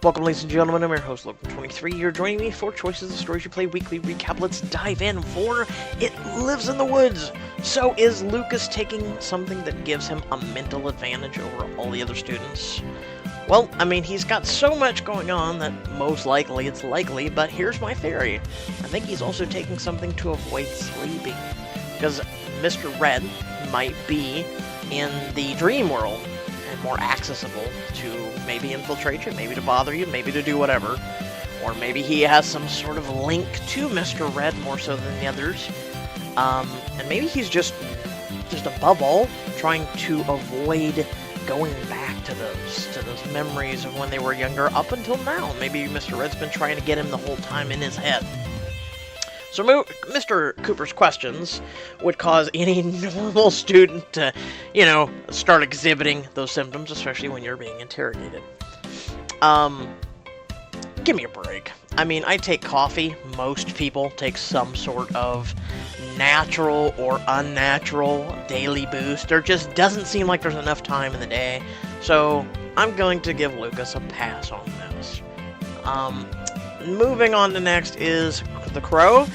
Welcome, ladies and gentlemen. I'm your host, Logan23. You're joining me for Choices of Stories You Play Weekly Recap. Let's dive in for It Lives in the Woods. So, is Lucas taking something that gives him a mental advantage over all the other students? Well, I mean, he's got so much going on that most likely it's likely, but here's my theory. I think he's also taking something to avoid sleeping. Because Mr. Red might be in the dream world and more accessible to maybe infiltrate you, maybe to bother you, maybe to do whatever. Or maybe he has some sort of link to Mr. Red more so than the others. And maybe he's just above all trying to avoid going back to those memories of when they were younger up until now. Maybe Mr. Red's been trying to get him the whole time in his head. So Mr. Cooper's questions would cause any normal student to, start exhibiting those symptoms, especially when you're being interrogated. Give me a break. I mean, I take coffee. Most people take some sort of natural or unnatural daily boost. There just doesn't seem like there's enough time in the day. So I'm going to give Lucas a pass on this. Moving on to next is the Crow.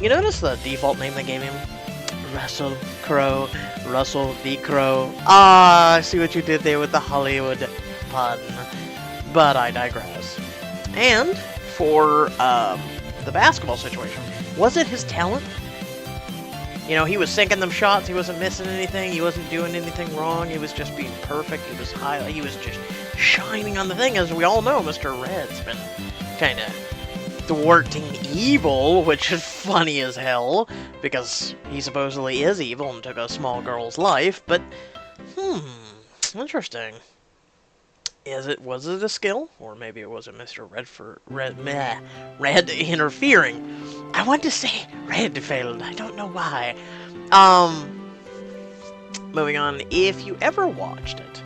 You notice the default name they gave him? Russell Crowe. Russell the Crow. Ah, I see what you did there with the Hollywood pun. But I digress. And for the basketball situation, was it his talent? He was sinking them shots, he wasn't missing anything, he wasn't doing anything wrong, he was just being perfect, he was just shining on the thing. As we all know, Mr. Red's been kind of thwarting evil, which is funny as hell, because he supposedly is evil and took a small girl's life, but, interesting. Was it a skill? Or maybe it wasn't Mr. Red interfering. I want to say Red failed. I don't know why. Moving on. If you ever watched it,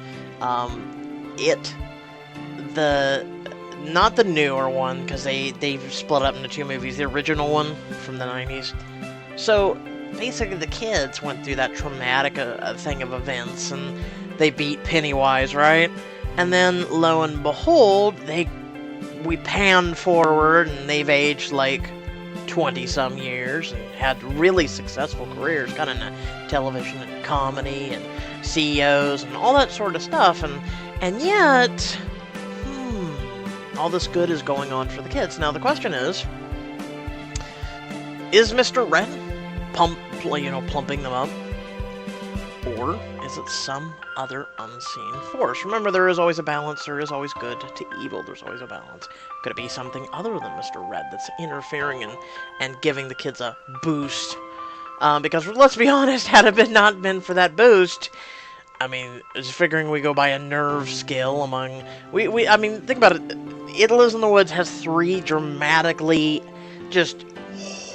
not the newer one, because they've split up into two movies. The original one from the 90s. So, basically the kids went through that traumatic thing of events, and they beat Pennywise, right? And then, lo and behold, we pan forward, and they've aged like 20-some years, and had really successful careers, kind of in television and comedy, and CEOs, and all that sort of stuff, and yet, all this good is going on for the kids. Now, the question is Mr. Red plumping them up? Or is it some other unseen force? Remember, there is always a balance. There is always good to evil. There's always a balance. Could it be something other than Mr. Red that's interfering and giving the kids a boost? Because let's be honest, had it not been for that boost, I mean, just figuring we go by a nerve scale among... I mean, think about it. It Lives in the Woods has 3 dramatically just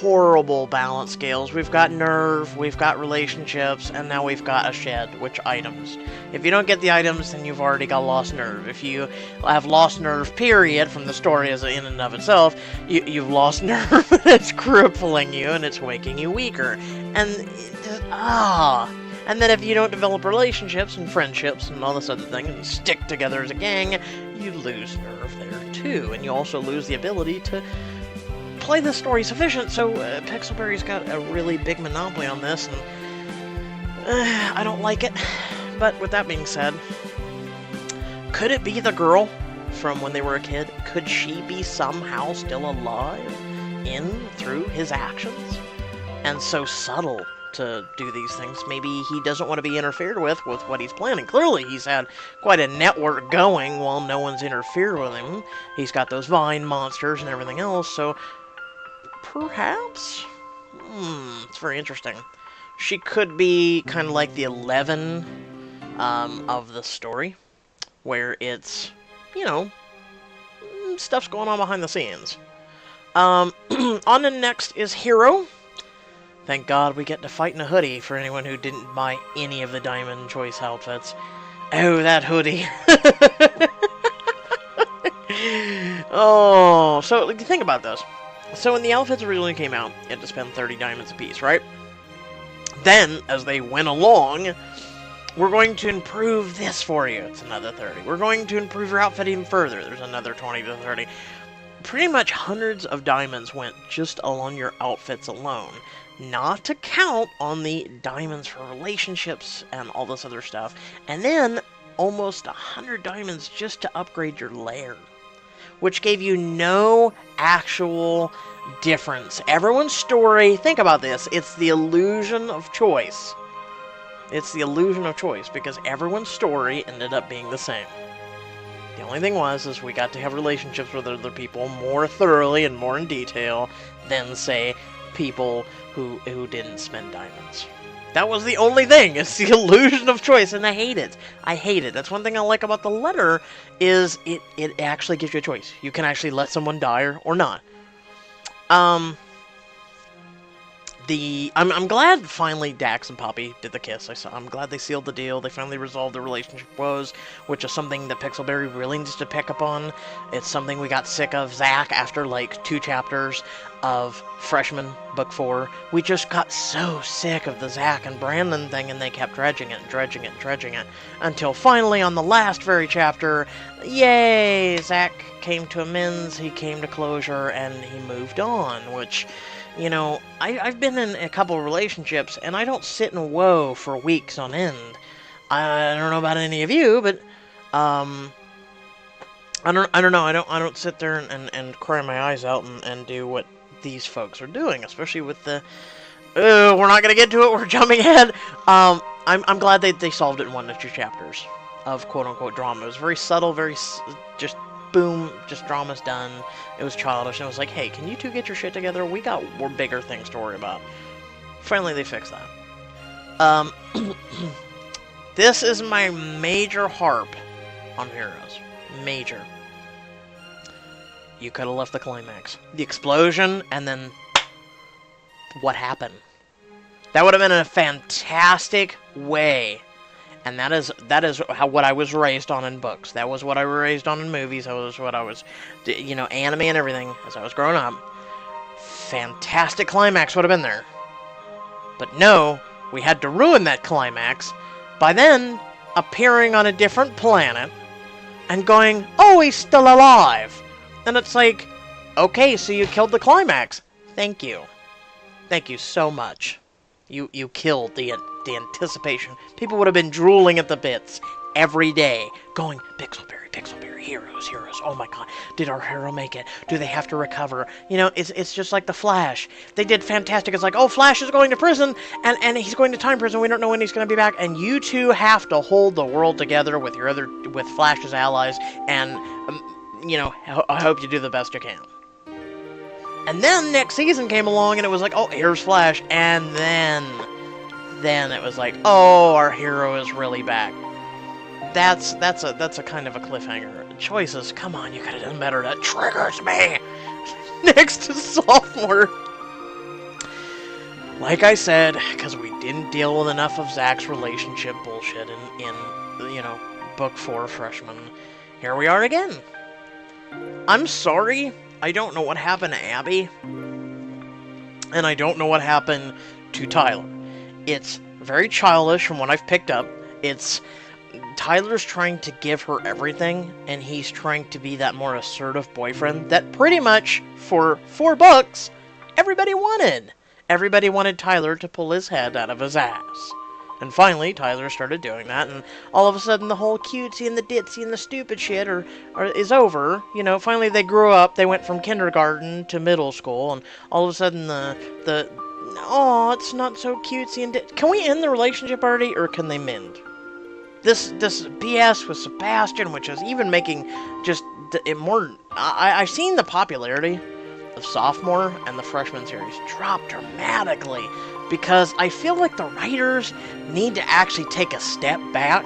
horrible balance scales. We've got nerve, we've got relationships, and now we've got a shed, which items. If you don't get the items, then you've already got lost nerve. If you have lost nerve, period, from the story as in and of itself, you've lost nerve, and it's crippling you, and it's making you weaker. And and then if you don't develop relationships and friendships and all this other thing, and stick together as a gang, you lose nerve there too, and you also lose the ability to play the story sufficient. So Pixelberry's got a really big monopoly on this, and I don't like it. But with that being said, could it be the girl from when they were a kid? Could she be somehow still alive through his actions? And so subtle to do these things. Maybe he doesn't want to be interfered with what he's planning. Clearly, he's had quite a network going while no one's interfered with him. He's got those vine monsters and everything else, so perhaps? It's very interesting. She could be kind of like the 11 of the story, where it's, stuff's going on behind the scenes. On the next is Hero. Thank God we get to fight in a hoodie for anyone who didn't buy any of the Diamond Choice outfits. Oh, that hoodie. Oh, so think about this. So when the outfits originally came out, you had to spend 30 diamonds a piece, right? Then, as they went along, We're going to improve this for you. It's another 30. We're going to improve your outfit even further. There's another 20 to 30. Pretty much hundreds of diamonds went just on your outfits alone. Not to count on the diamonds for relationships and all this other stuff. And then almost 100 diamonds just to upgrade your lair, which gave you no actual difference. Everyone's story, think about this, it's the illusion of choice. It's the illusion of choice, because everyone's story ended up being the same. The only thing is we got to have relationships with other people more thoroughly and more in detail than, say, people who didn't spend diamonds. That was the only thing. It's the illusion of choice, and I hate it. I hate it. That's one thing I like about the letter, is it actually gives you a choice. You can actually let someone die or not. I'm glad finally Dax and Poppy did the kiss. I'm glad they sealed the deal. They finally resolved their relationship woes, which is something that Pixelberry really needs to pick up on. It's something we got sick of. Zach, after like 2 chapters of Freshman Book 4, we just got so sick of the Zach and Brandon thing, and they kept dredging it, until finally on the last very chapter, yay, Zach came to amends, he came to closure, and he moved on, which, you know, I've been in a couple of relationships, and I don't sit in woe for weeks on end. I don't know about any of you, but I don't know. I don't sit there and cry my eyes out and do what these folks are doing, especially with the. We're not gonna get to it. We're jumping ahead. I'm glad they solved it in 1 to 2 chapters of quote unquote drama. It was very subtle, very just. Boom, just drama's done. It was childish, and it was like, hey, can you two get your shit together? We got more bigger things to worry about. Finally, they fixed that. This is my major harp on Heroes. Major. You could have left the climax. The explosion, and then what happened. That would have been a fantastic way. And that is what I was raised on in books. That was what I was raised on in movies. That was what I was, you know, anime and everything as I was growing up. Fantastic climax would have been there. But no, we had to ruin that climax by then appearing on a different planet and going, oh, he's still alive. And it's like, okay, so you killed the climax. Thank you. Thank you so much. You killed the anticipation. People would have been drooling at the bits every day, going, Pixelberry, Pixelberry, heroes. Oh my god, did our hero make it? Do they have to recover? You know, it's just like the Flash. They did fantastic. It's like, oh, Flash is going to prison, and he's going to time prison. We don't know when he's going to be back, and you two have to hold the world together with with Flash's allies, and you know, I hope you do the best you can. And then next season came along, and it was like, oh, here's Flash. And then it was like, oh, our hero is really back. That's a kind of a cliffhanger. Choices, come on, you could have done better. That triggers me. Next to Sophomore. Like I said, because we didn't deal with enough of Zach's relationship bullshit in you know, Book 4 Freshman. Here we are again. I'm sorry. I don't know what happened to Abby, and I don't know what happened to Tyler. It's very childish from what I've picked up. Tyler's trying to give her everything, and he's trying to be that more assertive boyfriend that pretty much, for 4 books, everybody wanted. Everybody wanted Tyler to pull his head out of his ass. And finally, Tyler started doing that, and all of a sudden the whole cutesy and the ditzy and the stupid shit is over. You know, finally they grew up, they went from kindergarten to middle school, and all of a sudden oh, it's not so cutesy and can we end the relationship already, or can they mend? This BS with Sebastian, which is even making just it more... I've seen the popularity of Sophomore and the Freshman series drop dramatically, because I feel like the writers need to actually take a step back,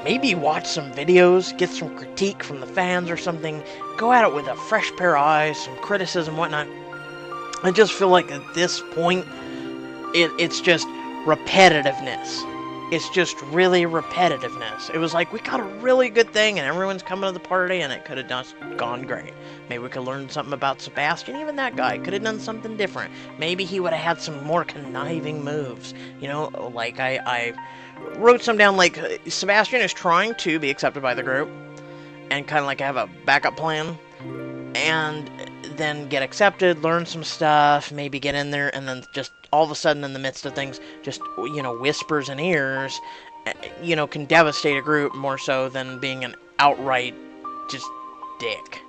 maybe watch some videos, get some critique from the fans or something, go at it with a fresh pair of eyes, some criticism, whatnot. I just feel like at this point, it's just repetitiveness. It's just really repetitiveness. It was like, we got a really good thing and everyone's coming to the party and it could have just gone great. Maybe we could learn something about Sebastian. Even that guy could have done something different. Maybe he would have had some more conniving moves. You know, like I wrote some down, like Sebastian is trying to be accepted by the group and kind of like have a backup plan. And then get accepted, learn some stuff, maybe get in there, and then just all of a sudden in the midst of things, just, you know, whispers in ears, you know, can devastate a group more so than being an outright just dick.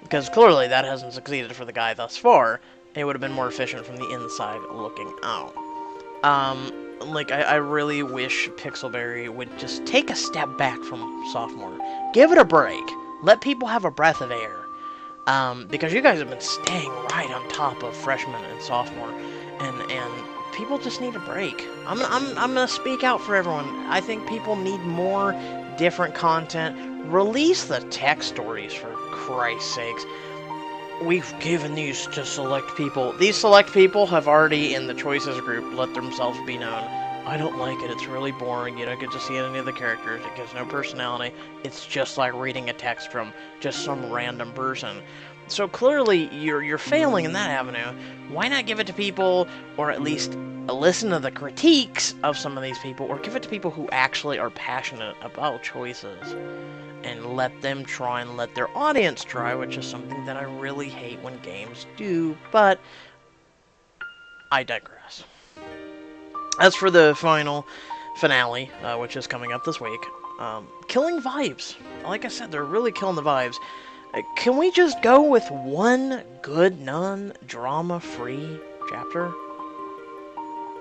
Because clearly that hasn't succeeded for the guy thus far. It would have been more efficient from the inside looking out. Like, I really wish Pixelberry would just take a step back from Sophomore. Give it a break. Let people have a breath of air. Because you guys have been staying right on top of Freshman and Sophomore, and people just need a break. I'm gonna speak out for everyone. I think people need more different content. Release the tech stories, for Christ's sakes. We've given these to select people. These select people have already, in the choices group, let themselves be known. I don't like it. It's really boring. You don't get to see any of the characters. It gives no personality. It's just like reading a text from just some random person. So clearly, you're failing in that avenue. Why not give it to people, or at least listen to the critiques of some of these people, or give it to people who actually are passionate about choices, and let them try and let their audience try, which is something that I really hate when games do, but I digress. As for the final finale, which is coming up this week, killing vibes. Like I said, they're really killing the vibes. Can we just go with one good, non-drama-free chapter?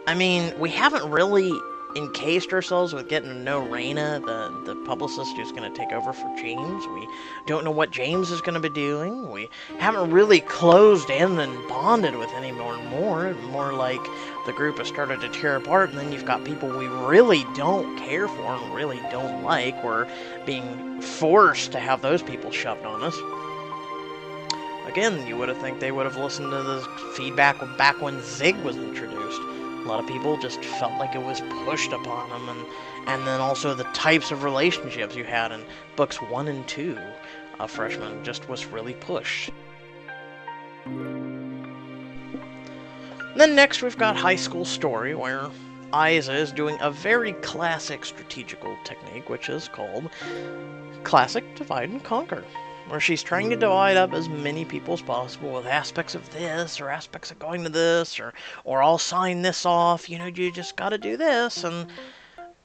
I mean, we haven't really encased ourselves with getting to know Raina, the publicist who's going to take over for James. We don't know what James is going to be doing. We haven't really closed in and bonded with any more and more. More like the group has started to tear apart, and then you've got people we really don't care for and really don't like. We're being forced to have those people shoved on us. Again, you would have think they would have listened to the feedback back when Zig was introduced. A lot of people just felt like it was pushed upon them, and then also the types of relationships you had in books 1 and 2 of Freshman just was really pushed. Then next we've got High School Story, where Isa is doing a very classic strategical technique, which is called Classic Divide and Conquer, where she's trying to divide up as many people as possible with aspects of this, or aspects of going to this, or I'll sign this off, you know, you just gotta do this, and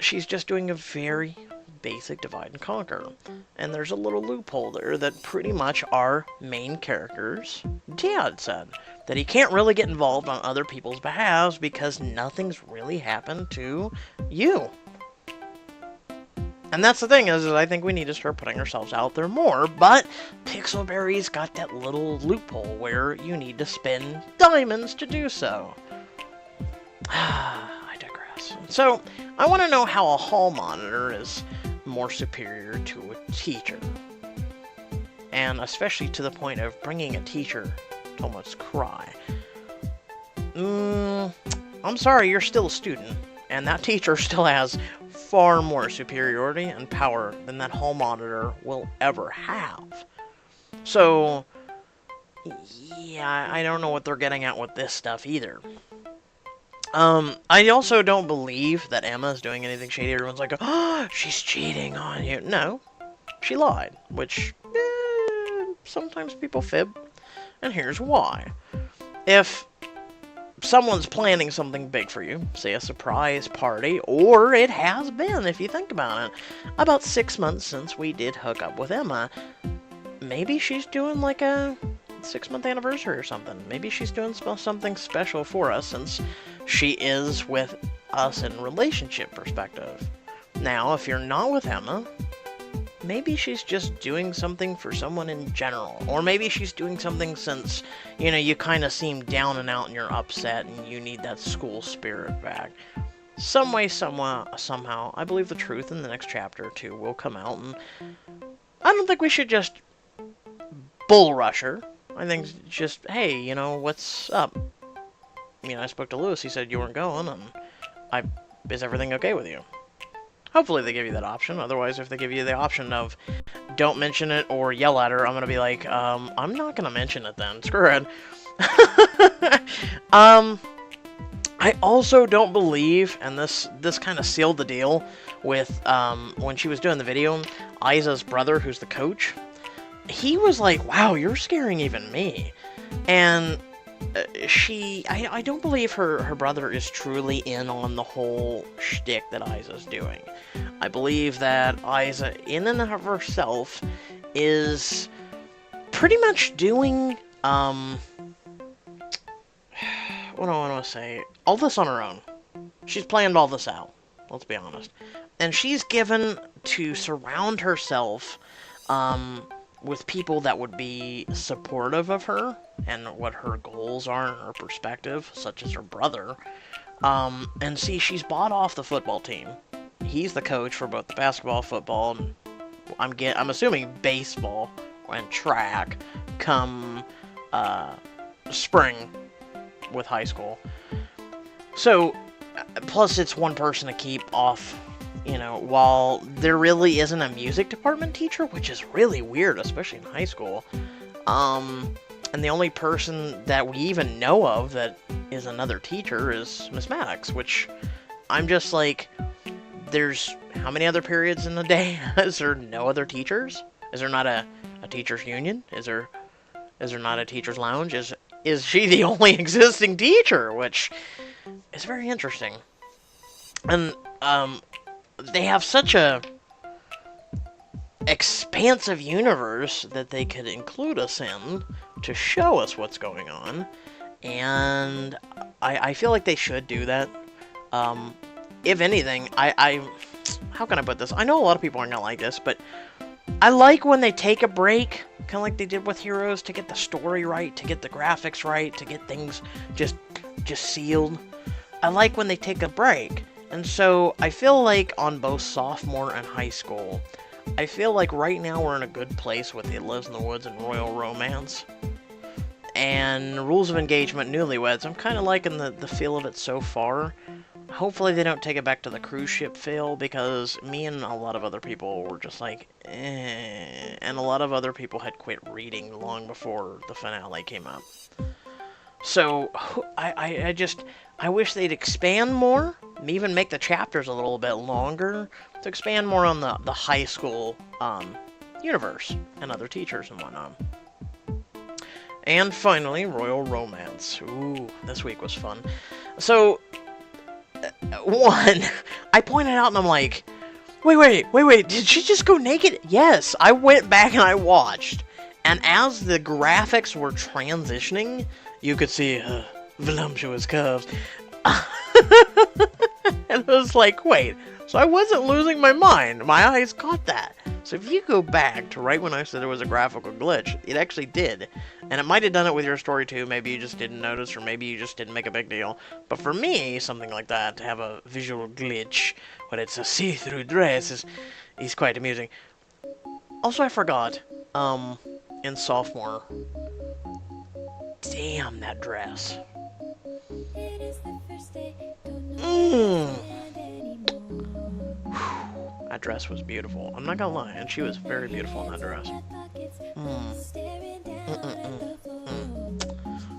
she's just doing a very basic divide and conquer. And there's a little loophole there that pretty much our main character's dad said, that he can't really get involved on other people's behalves because nothing's really happened to you. And that's the thing, is I think we need to start putting ourselves out there more, but Pixelberry's got that little loophole where you need to spend diamonds to do so. I digress. So, I want to know how a hall monitor is more superior to a teacher. And especially to the point of bringing a teacher to almost cry. I'm sorry, you're still a student, and that teacher still has far more superiority and power than that hall monitor will ever have. So, yeah, I don't know what they're getting at with this stuff either. I also don't believe that Emma's doing anything shady. Everyone's like, oh, she's cheating on you. No, she lied, which, sometimes people fib. And here's why. If someone's planning something big for you, say a surprise party, or it has been, if you think about it, about 6 months since we did hook up with Emma, maybe she's doing like a 6-month anniversary or something. Maybe she's doing something special for us since she is with us in relationship perspective. Now, if you're not with Emma, maybe she's just doing something for someone in general. Or maybe she's doing something since, you know, you kind of seem down and out and you're upset and you need that school spirit back. Some way, somehow, I believe the truth in the next chapter or two will come out. And I don't think we should just bull rush her. I think just, hey, you know, what's up? You know, I spoke to Lewis, he said you weren't going, and I Is everything okay with you? Hopefully they give you that option. Otherwise, if they give you the option of don't mention it or yell at her, I'm gonna be like, I'm not gonna mention it then. Screw it. I also don't believe, and this kind of sealed the deal with when she was doing the video, Isa's brother, who's the coach, he was like, wow, you're scaring even me. And I don't believe her brother is truly in on the whole shtick that Isa's doing. I believe that Isa, in and of herself, is pretty much doing, what do I want to say? All this on her own. She's planned all this out. Let's be honest. And she's given to surround herself with people that would be supportive of her and what her goals are and her perspective, such as her brother. And see, she's bought off the football team. He's the coach for both the basketball, football, and I'm assuming baseball and track come spring with high school. So, plus it's one person to keep off, you know, while there really isn't a music department teacher, which is really weird, especially in high school. And the only person that we even know of that is another teacher is Miss Maddox, which I'm just like, there's how many other periods in the day? Is there no other teachers? Is there not a teachers union? Is there not a teachers lounge? Is she the only existing teacher? Which is very interesting. And they have such a expansive universe that they could include us in to show us what's going on. And I feel like they should do that. If anything, how can I put this? I know a lot of people aren't gonna like this, but I like when they take a break, kind of like they did with Heroes, to get the story right, to get the graphics right, to get things just sealed. I like when they take a break. And so I feel like on both sophomore and high school, I feel like right now we're in a good place with It Lives in the Woods and Royal Romance. And Rules of Engagement, Newlyweds, I'm kind of liking the feel of it so far. Hopefully they don't take it back to the cruise ship feel, because me and a lot of other people were just like, eh. And a lot of other people had quit reading long before the finale came up. So, I wish they'd expand more, even make the chapters a little bit longer, to expand more on the high school universe and other teachers and whatnot. And finally, Royal Romance. Ooh, this week was fun. So, one, I pointed out and I'm like, wait, did she just go naked? Yes, I went back and I watched. And as the graphics were transitioning, you could see voluptuous curves. And I was like, wait, so I wasn't losing my mind. My eyes caught that. So if you go back to right when I said it was a graphical glitch, it actually did. And it might have done it with your story too. Maybe you just didn't notice, or maybe you just didn't make a big deal. But for me, something like that, to have a visual glitch when it's a see-through dress is quite amusing. Also, I forgot, in Sophomore, damn that dress. That dress was beautiful. I'm not gonna lie, and she was very beautiful in that dress.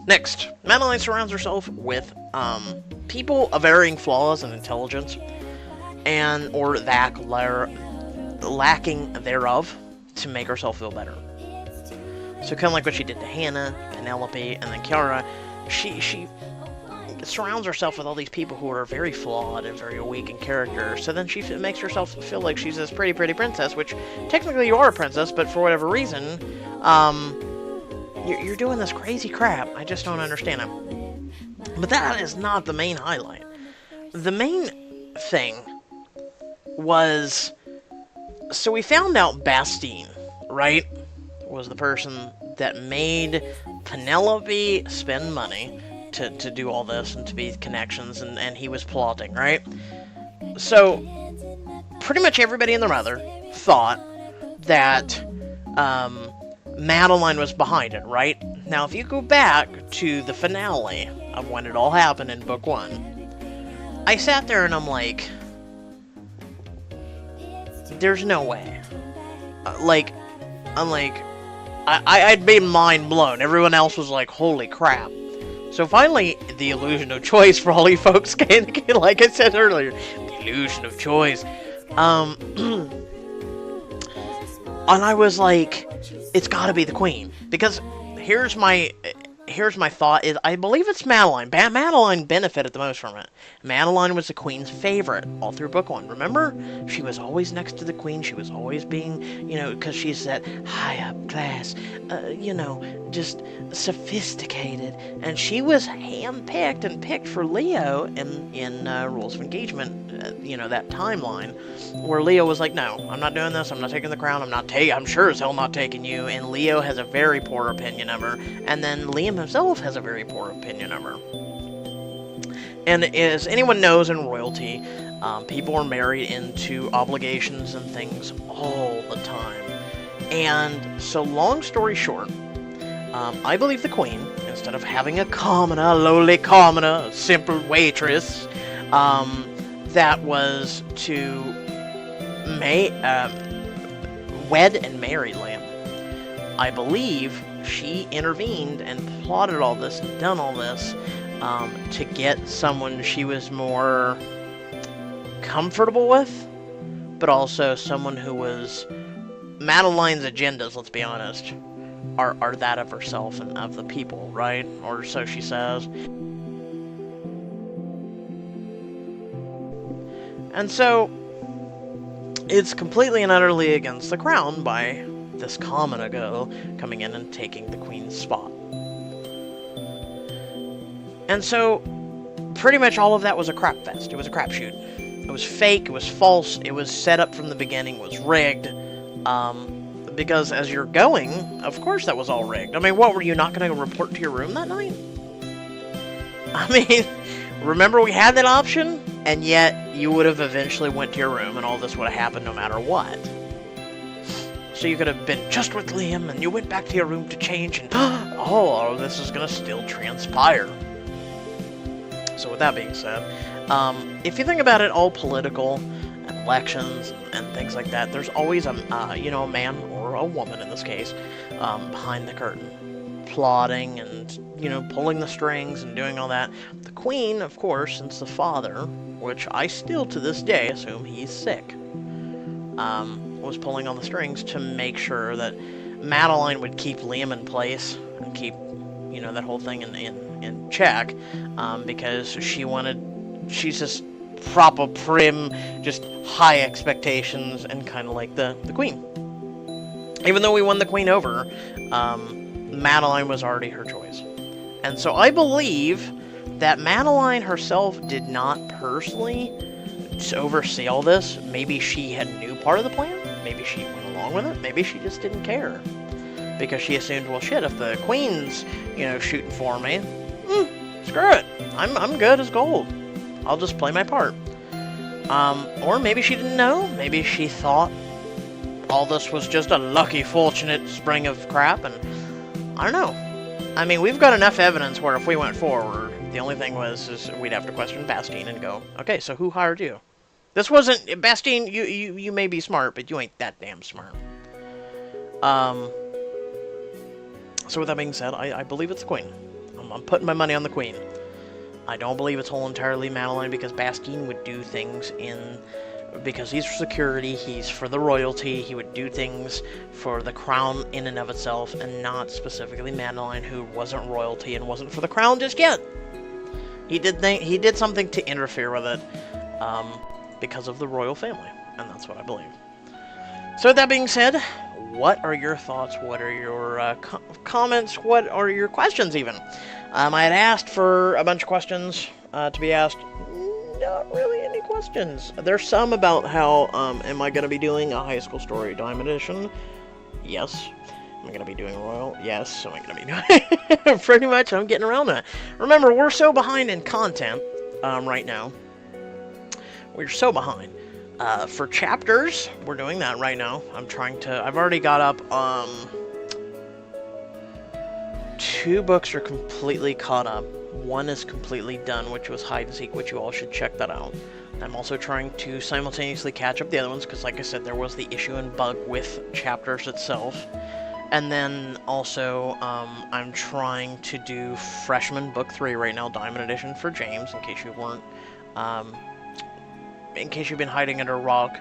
Next, Madeline surrounds herself with people of varying flaws and intelligence, or lacking thereof, to make herself feel better. So kind of like what she did to Hannah, Penelope, and then Kiara, she surrounds herself with all these people who are very flawed and very weak in character, so then she makes herself feel like she's this pretty princess, which technically you are a princess, but for whatever reason, you're doing this crazy crap. I just don't understand it. But that is not the main highlight. The main thing was, so we found out Bastien, right, was the person that made Penelope spend money to do all this and to be connections, and he was plotting, right? So, pretty much everybody and their mother thought that Madeline was behind it, right? Now, if you go back to the finale of when it all happened in book 1, I sat there and I'm like, there's no way. I'd been mind blown. Everyone else was like, holy crap. So finally, the illusion of choice for all you folks came, like I said earlier, the illusion of choice. And I was like, it's gotta be the queen. Because here's my thought is, I believe it's Madeline. Madeline benefited the most from it. Madeline was the queen's favorite all through book 1. Remember? She was always next to the queen. She was always being, because she's that high up class, just sophisticated. And she was handpicked and picked for Leo in Rules of Engagement, that timeline, where Leo was like, no, I'm not doing this. I'm not taking the crown. I'm sure as hell not taking you. And Leo has a very poor opinion of her. And then Liam himself has a very poor opinion of her. And as anyone knows in royalty, people are married into obligations and things all the time. And so long story short, I believe the queen, instead of having a commoner, a lowly commoner, a simple waitress, that was to wed and marry Liam. I believe she intervened and plotted all this and done all this to get someone she was more comfortable with, but also someone who was... Madeline's agendas, let's be honest, are that of herself and of the people, right? Or so she says. And so, it's completely and utterly against the crown by this commoner girl coming in and taking the queen's spot. And so, pretty much all of that was a crap fest. It was a crapshoot. It was fake, it was false, it was set up from the beginning, it was rigged. Because as you're going, of course that was all rigged. I mean, what, were you not going to report to your room that night? I mean, remember we had that option? And yet, you would have eventually went to your room, and all this would have happened no matter what. So you could have been just with Liam, and you went back to your room to change, and all of this is going to still transpire. So with that being said, if you think about it, all political, and elections, and things like that, there's always a man, or a woman in this case, behind the curtain, plotting, and, pulling the strings, and doing all that. The queen, of course, since the father, which I still to this day assume he's sick, was pulling on the strings to make sure that Madeline would keep Liam in place and keep, that whole thing in check, because she's just proper prim, just high expectations, and kind of like the queen. Even though we won the queen over, Madeline was already her choice. And so I believe that Madeline herself did not personally oversee all this. Maybe she had knew part of the plan. Maybe she went along with it. Maybe she just didn't care. Because she assumed, well, shit, if the queen's, shooting for me, screw it. I'm good as gold. I'll just play my part. Or maybe she didn't know. Maybe she thought all this was just a lucky, fortunate spring of crap, and I don't know. I mean, we've got enough evidence where if we went forward, the only thing is we'd have to question Bastien and go, okay, so who hired you? This wasn't... Bastien, you may be smart, but you ain't that damn smart. So with that being said, I believe it's the queen. I'm putting my money on the queen. I don't believe it's whole entirely Madeline, because Bastien would do things because he's for security, he's for the royalty, he would do things for the crown in and of itself, and not specifically Madeline, who wasn't royalty and wasn't for the crown just yet. He did something to interfere with it, because of the royal family, and that's what I believe. So with that being said, what are your thoughts? What are your comments? What are your questions, even? I had asked for a bunch of questions to be asked. Not really any questions. There's some about how, am I going to be doing a high school story Diamond Edition? Yes. Am I going to be doing Royal? Yes. Am I going to be doing... Pretty much, I'm getting around that. Remember, we're so behind in content right now. We're so behind. For chapters, we're doing that right now. I've already got up 2 2 books are completely caught up. 1 is completely done, which was Hide and Seek, which you all should check that out. I'm also trying to simultaneously catch up the other ones, because like I said, there was the issue and bug with chapters itself. And then also, I'm trying to do Freshman Book 3 right now, Diamond Edition for James, in case you weren't, in case you've been hiding under a rock.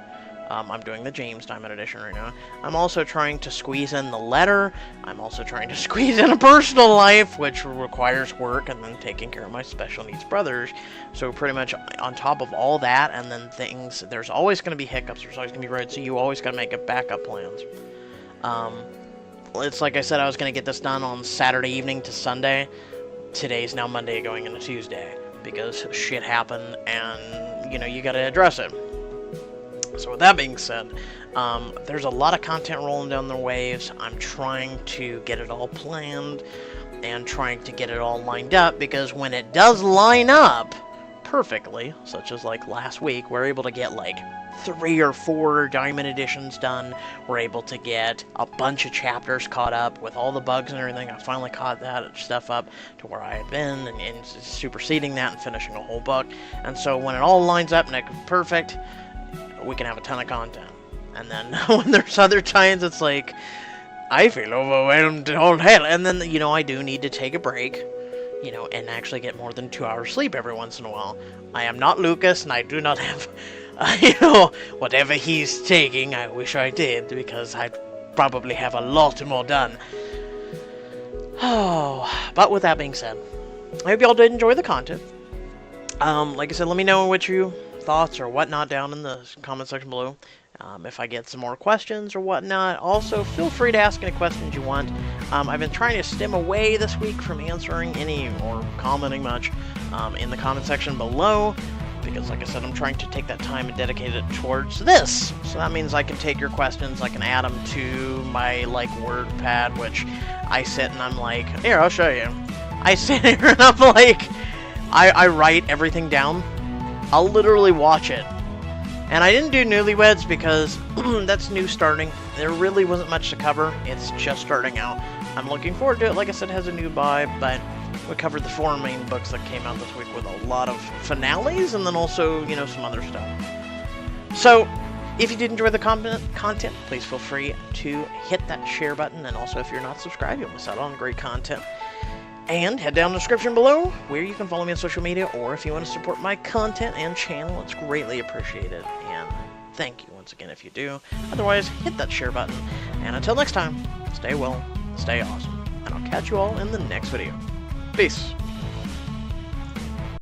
I'm doing the James Diamond Edition right now. I'm also trying to squeeze in the letter. I'm also trying to squeeze in a personal life, which requires work, and then taking care of my special needs brothers. So pretty much on top of all that, and then things, there's always going to be hiccups, there's always going to be roads, so you always got to make a backup plans. It's like I said, I was going to get this done on Saturday evening to Sunday. Today's now Monday going into Tuesday, because shit happened, and, you know, you got to address it. So with that being said, there's a lot of content rolling down the waves. I'm trying to get it all planned and trying to get it all lined up, because when it does line up perfectly, such as like last week, we're able to get like 3 or 4 Diamond Editions done. We're able to get a bunch of chapters caught up with all the bugs and everything. I finally caught that stuff up to where I had been, and superseding that and finishing a whole book. And so when it all lines up and it's perfect, we can have a ton of content. And then when there's other times it's like, I feel overwhelmed to all hell, and then, you know, I do need to take a break, you know, and actually get more than 2 hours sleep every once in a while. I am not Lucas, and I do not have, you know, whatever he's taking. I wish I did, because I'd probably have a lot more done. Oh, but with that being said, I hope y'all did enjoy the content. Like I said, let me know what you thoughts or whatnot down in the comment section below. If I get some more questions or whatnot, also feel free to ask any questions you want. I've been trying to stem away this week from answering any or commenting much in the comment section below, because like I said, I'm trying to take that time and dedicate it towards this. So that means I can take your questions, I can add them to my like word pad, which I sit and I'm like, here, I'll show you. I sit here and I'm like, I write everything down. I'll literally watch it. And I didn't do Newlyweds because that's new starting. There really wasn't much to cover. It's just starting out. I'm looking forward to it. Like I said, it has a new vibe, but we covered the 4 main books that came out this week with a lot of finales and then also, you know, some other stuff. So, if you did enjoy the content, please feel free to hit that share button. And also, if you're not subscribed, you'll miss out on great content. And head down in the description below where you can follow me on social media, or if you want to support my content and channel, it's greatly appreciated. And thank you once again if you do. Otherwise, hit that share button. And until next time, stay well, stay awesome, and I'll catch you all in the next video. Peace.